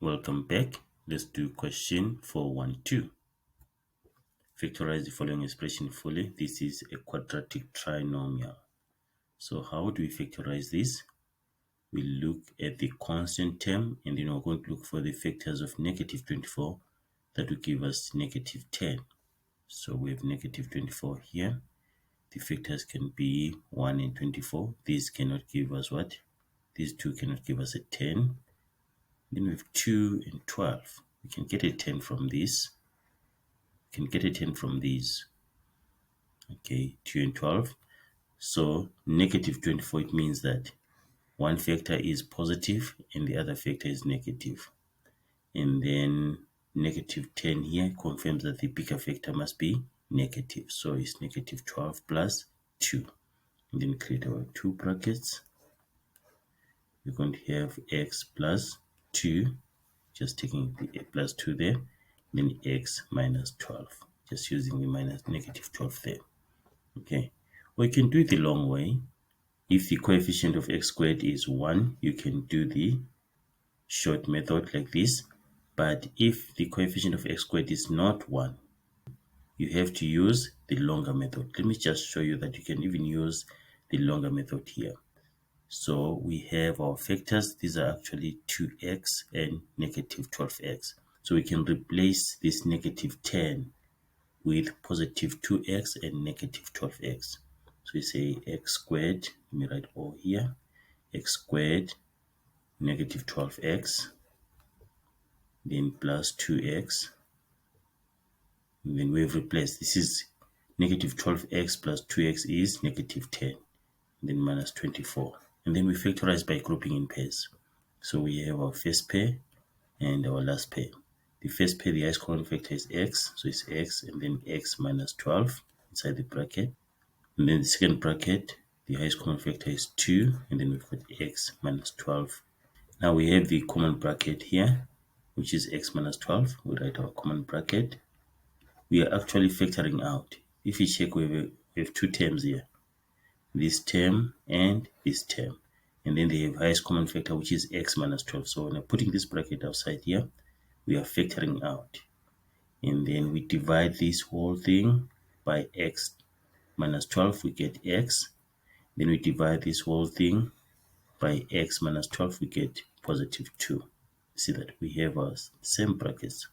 Welcome back. Let's do question 412. Factorize the following expression fully. This is a quadratic trinomial. So how do we factorize this? We look at the constant term and then we're going to look for the factors of negative 24 that will give us negative 10. So we have negative 24 here. The factors can be 1 and 24. These cannot give us what? These two cannot give us a 10. Then we have 2 and 12. We can get a 10 from this. We can get a 10 from these. Okay, 2 and 12. So negative 24, it means that one factor is positive and the other factor is negative. And then negative 10 here confirms that the bigger factor must be negative. So it's negative 12 plus 2. And then create our two brackets. We're going to have x plus 2, just taking the plus 2 there, then x minus 12, just using the minus negative 12 there. Okay, or you can do it the long way. If the coefficient of x squared is 1, you can do the short method like this. But if the coefficient of x squared is not 1, you have to use the longer method. Let me just show you that you can even use the longer method here. So we have our factors. These are actually 2x and negative 12x. So we can replace this negative 10 with positive 2x and negative 12x. So we say x squared, let me write O here, x squared negative 12x, then plus 2x, and then we've replaced, this is negative 12x plus 2x is negative 10, then minus 24. And then we factorize by grouping in pairs. So we have our first pair and our last pair. The first pair, the highest common factor is x, so it's x and then x minus 12 inside the bracket. And then the second bracket, the highest common factor is 2, and then we've got x minus 12. Now we have the common bracket here, which is x minus 12. We write our common bracket. We are actually factoring out. If you check, we have two terms here, this term and this term. And then they have highest common factor, which is x minus 12. So when I'm putting this bracket outside here, we are factoring out. And then we divide this whole thing by x minus 12, we get x. Then we divide this whole thing by x minus 12, we get positive 2. See that we have our same brackets,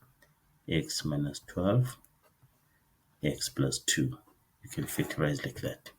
x minus 12, x plus 2. You can factorize like that.